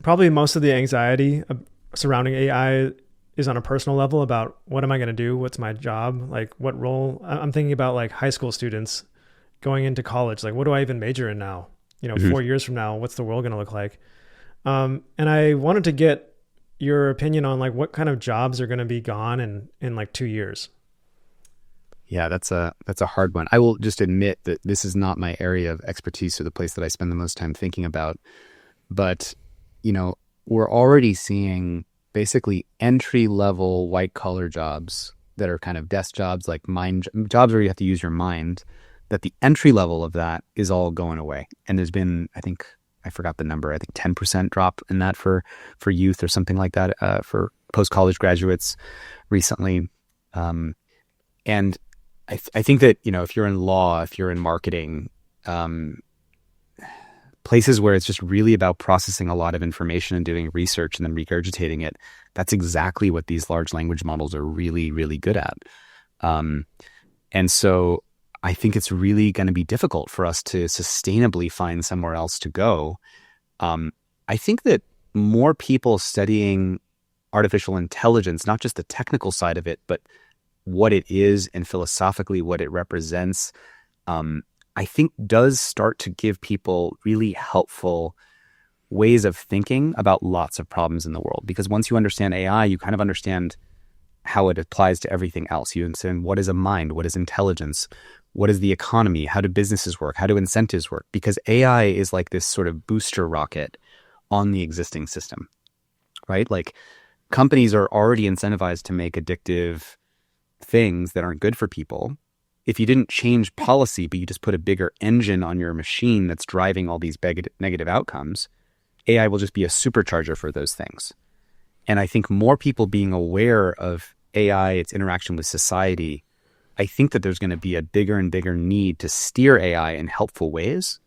probably most of the anxiety surrounding AI is on a personal level about what am I going to do? What's my job? Like what role? I'm thinking about like high school students going into college. Like what do I even major in now? You know, Mhm. 4 years from now, what's the world going to look like? And I wanted to get your opinion on like what kind of jobs are going to be gone in like 2 years. Yeah, that's a hard one. I will just admit that this is not my area of expertise or the place that I spend the most time thinking about. But, you know, we're already seeing basically entry level white collar jobs that are kind of desk jobs, like mind jobs where you have to use your mind, that the entry level of that is all going away. And there's been, I think, I forgot the number, I think 10% drop in that for youth or something like that, for post college graduates recently. Um, and I think that, you know, if you're in law, if you're in marketing, um, places where it's just really about processing a lot of information and doing research and then regurgitating it, that's exactly what these large language models are really, really good at. Um, and so I think it's really going to be difficult for us to sustainably find somewhere else to go. Um, I think that more people studying artificial intelligence, not just the technical side of it, but what it is and philosophically what it represents, um, I think does start to give people really helpful ways of thinking about lots of problems in the world. Because once you understand AI, you kind of understand how it applies to everything else. You understand what is a mind, what is intelligence, what is the economy, how do businesses work, how do incentives work? Because AI is like this sort of booster rocket on the existing system, right? Like companies are already incentivized to make addictive things that aren't good for people. If you didn't change policy, but you just put a bigger engine on your machine that's driving all these negative outcomes, AI will just be a supercharger for those things. And I think more people being aware of AI, its interaction with society, I think that there's going to be a bigger and bigger need to steer AI in helpful ways.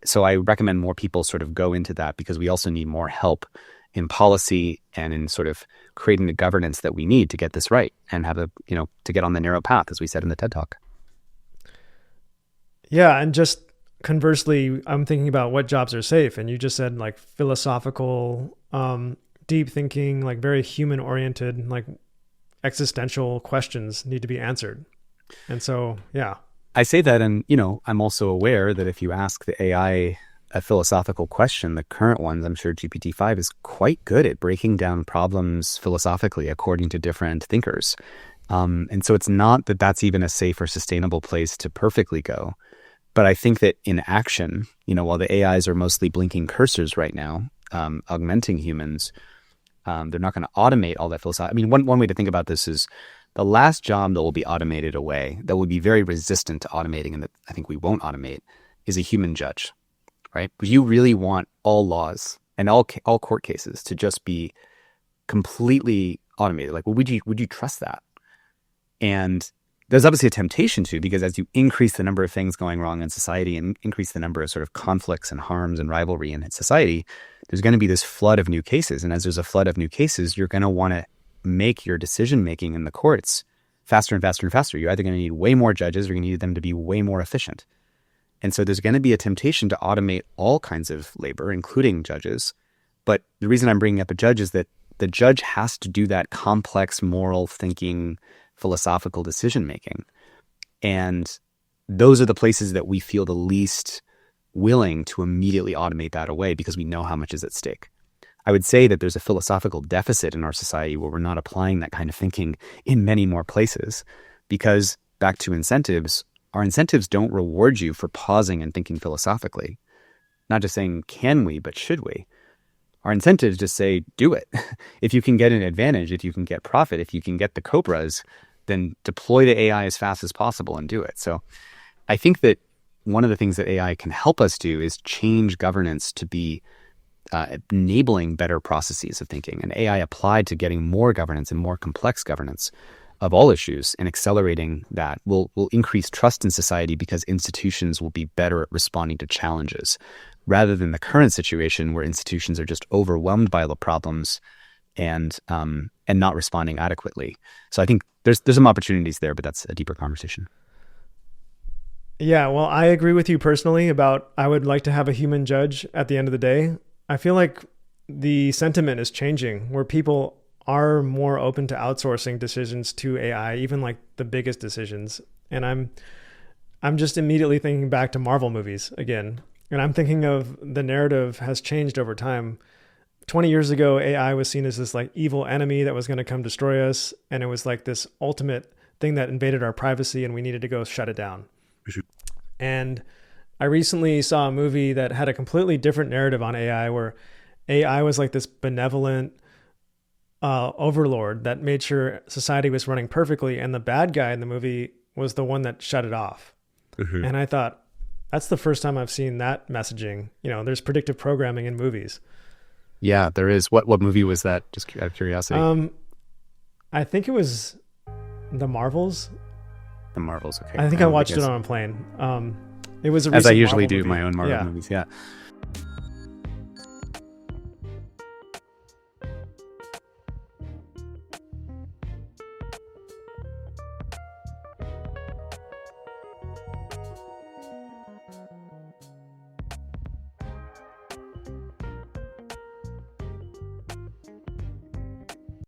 So I recommend more people sort of go into that, because we also need more help in policy and in sort of creating the governance that we need to get this right and have to get on the narrow path, as we said in the TED Talk. Yeah, and just conversely, I'm thinking about what jobs are safe, and you just said like philosophical, deep thinking, like very human oriented, like existential questions need to be answered. And so, yeah. I say that, and I'm also aware that if you ask the AI a philosophical question, the current ones, I'm sure GPT-5 is quite good at breaking down problems philosophically according to different thinkers. And so it's not that that's even a safe or sustainable place to perfectly go. But I think that in action, while the AIs are mostly blinking cursors right now, augmenting humans, they're not going to automate all that philosophy. I mean, one way to think about this is the last job that will be automated away, that will be very resistant to automating, and that I think we won't automate, is a human judge, right? But you really want all laws and all court cases to just be completely automated. Like, well, would you trust that? And there's obviously a temptation to, because as you increase the number of things going wrong in society and increase the number of sort of conflicts and harms and rivalry in society, there's going to be this flood of new cases. And as there's a flood of new cases, you're going to want to make your decision-making in the courts faster and faster and faster. You're either going to need way more judges, or you're going to need them to be way more efficient. And so there's going to be a temptation to automate all kinds of labor, including judges. But the reason I'm bringing up a judge is that the judge has to do that complex moral thinking, philosophical decision-making. And those are the places that we feel the least willing to immediately automate that away, because we know how much is at stake. I would say that there's a philosophical deficit in our society where we're not applying that kind of thinking in many more places, because back to incentives, our incentives don't reward you for pausing and thinking philosophically. Not just saying, can we, but should we? Our incentives just say, do it. If you can get an advantage, if you can get profit, if you can get the cobras, then deploy the AI as fast as possible and do it. So I think that one of the things that AI can help us do is change governance to be enabling better processes of thinking, and AI applied to getting more governance and more complex governance of all issues and accelerating that will increase trust in society, because institutions will be better at responding to challenges, rather than the current situation where institutions are just overwhelmed by the problems and not responding adequately. So I think there's some opportunities there, but that's a deeper conversation. Yeah, well, I agree with you personally about I would like to have a human judge at the end of the day. I feel like the sentiment is changing where people are more open to outsourcing decisions to AI, even like the biggest decisions. And I'm just immediately thinking back to Marvel movies again. And I'm thinking of the narrative has changed over time. 20 years ago, AI was seen as this like evil enemy that was going to come destroy us. And it was like this ultimate thing that invaded our privacy and we needed to go shut it down. And I recently saw a movie that had a completely different narrative on AI where AI was like this benevolent overlord that made sure society was running perfectly. And the bad guy in the movie was the one that shut it off. Mm-hmm. And I thought, that's the first time I've seen that messaging. You know, there's predictive programming in movies. Yeah, there is. What movie was that? Just out of curiosity. I think it was The Marvels. The Marvels, okay. I think I watched it on a plane. It was a recent as I usually Marvel do movie. My own Marvel movies, yeah.